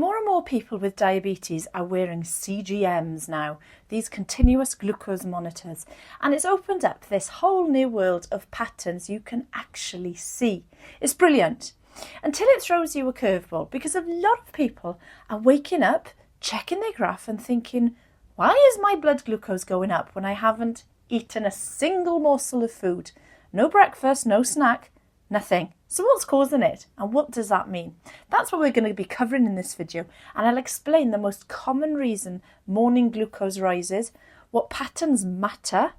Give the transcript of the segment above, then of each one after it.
More and more people with diabetes are wearing CGMs now, these continuous glucose monitors, and it's opened up this whole new world of patterns you can actually see. It's brilliant, until it throws you a curveball, because a lot of people are waking up, checking their graph and thinking, why is my blood glucose going up when I haven't eaten a single morsel of food? No breakfast, no snack, nothing. So what's causing it, and what does that mean? That's what we're going to be covering in this video, and I'll explain the most common reason morning glucose rises, what patterns matter,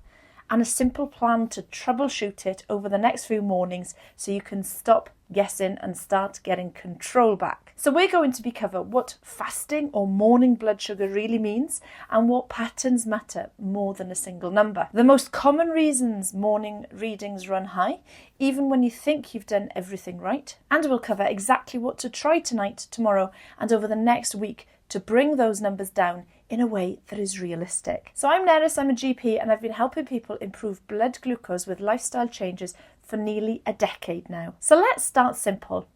and a simple plan to troubleshoot it over the next few mornings so you can stop guessing and start getting control back. So we're going to be covering what fasting or morning blood sugar really means and what patterns matter more than a single number. The most common reasons morning readings run high, even when you think you've done everything right. And we'll cover exactly what to try tonight, tomorrow, and over the next week to bring those numbers down in a way that is realistic. So I'm Nerys, I'm a GP, and I've been helping people improve blood glucose with lifestyle changes for nearly a decade now. So let's start simple.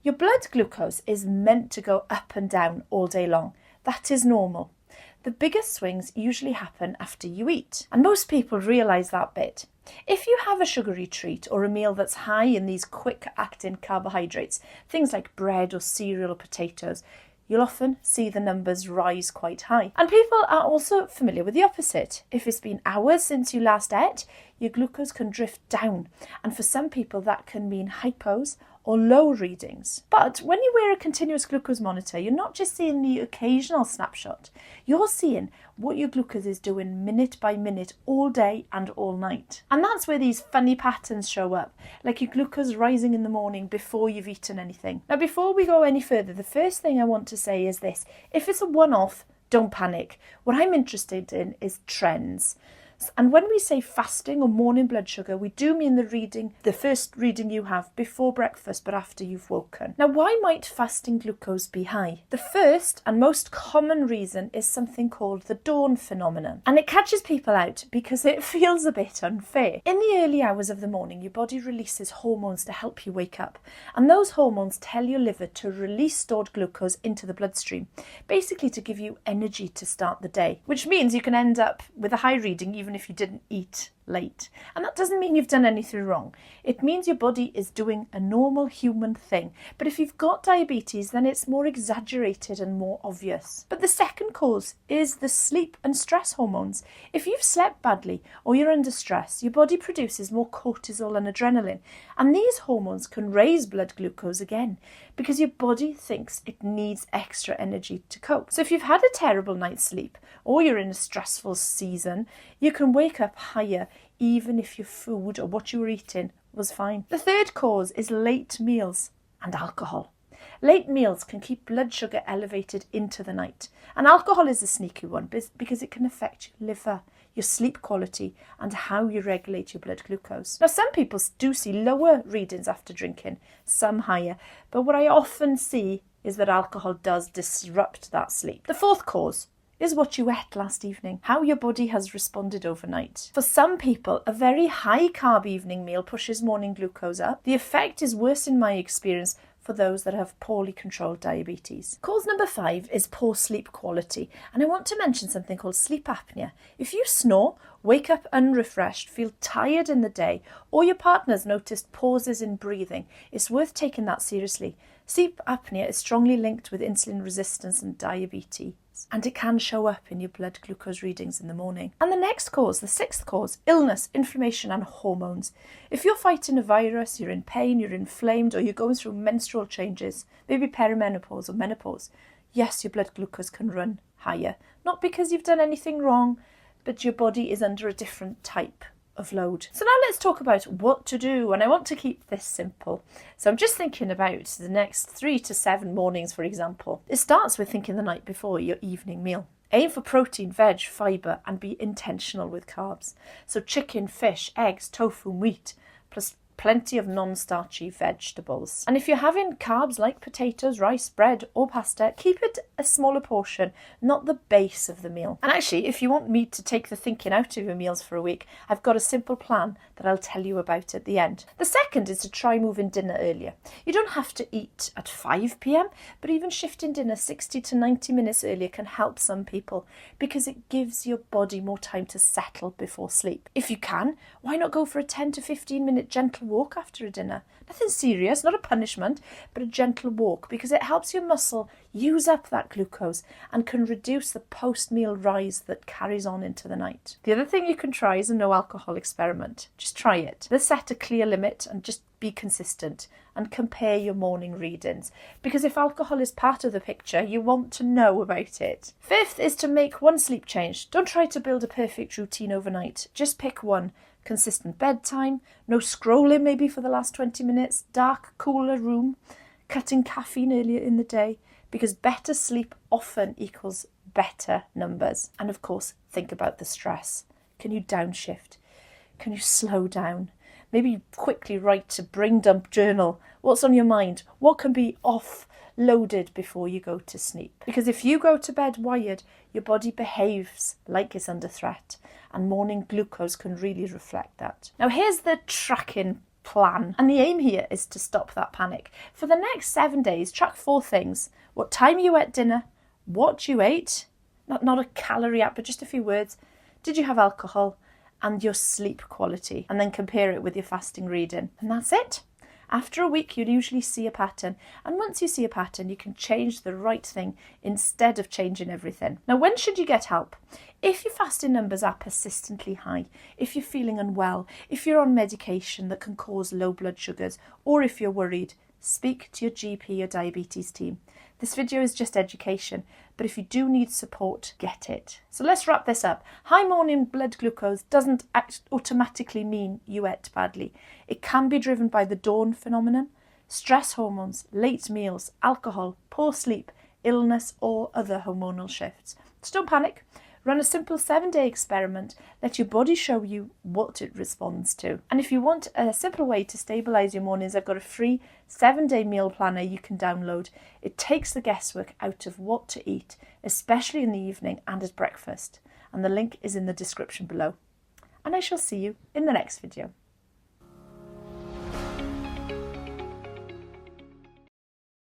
Your blood glucose is meant to go up and down all day long. That is normal. The biggest swings usually happen after you eat, and most people realise that bit. If you have a sugary treat or a meal that's high in these quick-acting carbohydrates, things like bread or cereal or potatoes, you'll often see the numbers rise quite high. And people are also familiar with the opposite. If it's been hours since you last ate, your glucose can drift down. And for some people that can mean hypos or low readings. But when you wear a continuous glucose monitor, you're not just seeing the occasional snapshot. You're seeing what your glucose is doing minute by minute, all day and all night. And that's where these funny patterns show up, like your glucose rising in the morning before you've eaten anything. Now, before we go any further, the first thing I want to say is this. If it's a one-off, don't panic. What I'm interested in is trends. And when we say fasting or morning blood sugar, we do mean the first reading you have before breakfast but after you've woken. Now, why might fasting glucose be high? The first and most common reason is something called the dawn phenomenon. And it catches people out because it feels a bit unfair. In the early hours of the morning, your body releases hormones to help you wake up. And those hormones tell your liver to release stored glucose into the bloodstream, basically to give you energy to start the day, which means you can end up with a high reading even if you didn't eat late. And that doesn't mean you've done anything wrong. It means your body is doing a normal human thing. But if you've got diabetes, then it's more exaggerated and more obvious. But the second cause is the sleep and stress hormones. If you've slept badly or you're under stress, your body produces more cortisol and adrenaline. And these hormones can raise blood glucose again because your body thinks it needs extra energy to cope. So if you've had a terrible night's sleep or you're in a stressful season, you can wake up higher even if your food or what you were eating was fine. The third cause is late meals and alcohol. Late meals can keep blood sugar elevated into the night. And alcohol is a sneaky one because it can affect your liver, your sleep quality, and how you regulate your blood glucose. Now, some people do see lower readings after drinking, some higher, but what I often see is that alcohol does disrupt that sleep. The fourth cause is what you ate last evening, how your body has responded overnight. For some people, a very high carb evening meal pushes morning glucose up. The effect is worse in my experience for those that have poorly controlled diabetes. Cause number 5 is poor sleep quality, and I want to mention something called sleep apnea. If you snore, wake up unrefreshed, feel tired in the day, or your partner's noticed pauses in breathing, it's worth taking that seriously. Sleep apnea is strongly linked with insulin resistance and diabetes, and it can show up in your blood glucose readings in the morning. And the next cause, the sixth cause, illness, inflammation and hormones. If you're fighting a virus, you're in pain, you're inflamed, or you're going through menstrual changes, maybe perimenopause or menopause, yes, your blood glucose can run higher. Not because you've done anything wrong, but your body is under a different type of load. So now let's talk about what to do, and I want to keep this simple. So I'm just thinking about the next 3 to 7 mornings, for example. It starts with thinking the night before your evening meal. Aim for protein, veg, fibre, and be intentional with carbs. So chicken, fish, eggs, tofu, wheat, plus plenty of non-starchy vegetables. And if you're having carbs like potatoes, rice, bread or pasta, keep it a smaller portion, not the base of the meal. And actually, if you want me to take the thinking out of your meals for a week, I've got a simple plan that I'll tell you about at the end. The second is to try moving dinner earlier. You don't have to eat at 5 p.m, but even shifting dinner 60 to 90 minutes earlier can help some people because it gives your body more time to settle before sleep. If you can, why not go for a 10 to 15 minute gentle walk after a dinner? Nothing serious, not a punishment, but a gentle walk, because it helps your muscle use up that glucose and can reduce the post-meal rise that carries on into the night. The other thing you can try is a no alcohol experiment. Just try it. Let's set a clear limit and just be consistent and compare your morning readings, because if alcohol is part of the picture, you want to know about it. Fifth is to make one sleep change. Don't try to build a perfect routine overnight. Just pick one. Consistent bedtime, no scrolling maybe for the last 20 minutes, dark, cooler room, cutting caffeine earlier in the day, because better sleep often equals better numbers. And of course, think about the stress. Can you downshift? Can you slow down? Maybe quickly write a brain dump journal. What's on your mind? What can be offloaded before you go to sleep? Because if you go to bed wired, your body behaves like it's under threat, and morning glucose can really reflect that. Now here's the tracking plan, and the aim here is to stop that panic. For the next 7 days, track 4 things: what time you ate dinner, what you ate, not a calorie app, but just a few words, did you have alcohol, and your sleep quality, and then compare it with your fasting reading. And that's it. After a week, you'll usually see a pattern. And once you see a pattern, you can change the right thing instead of changing everything. Now, when should you get help? If your fasting numbers are persistently high, if you're feeling unwell, if you're on medication that can cause low blood sugars, or if you're worried, speak to your GP or diabetes team. This video is just education, but if you do need support, get it. So let's wrap this up. High morning blood glucose doesn't automatically mean you ate badly. It can be driven by the dawn phenomenon, stress hormones, late meals, alcohol, poor sleep, illness, or other hormonal shifts. So don't panic. Run a simple 7-day experiment. Let your body show you what it responds to. And if you want a simple way to stabilise your mornings, I've got a free 7-day meal planner you can download. It takes the guesswork out of what to eat, especially in the evening and at breakfast. And the link is in the description below. And I shall see you in the next video.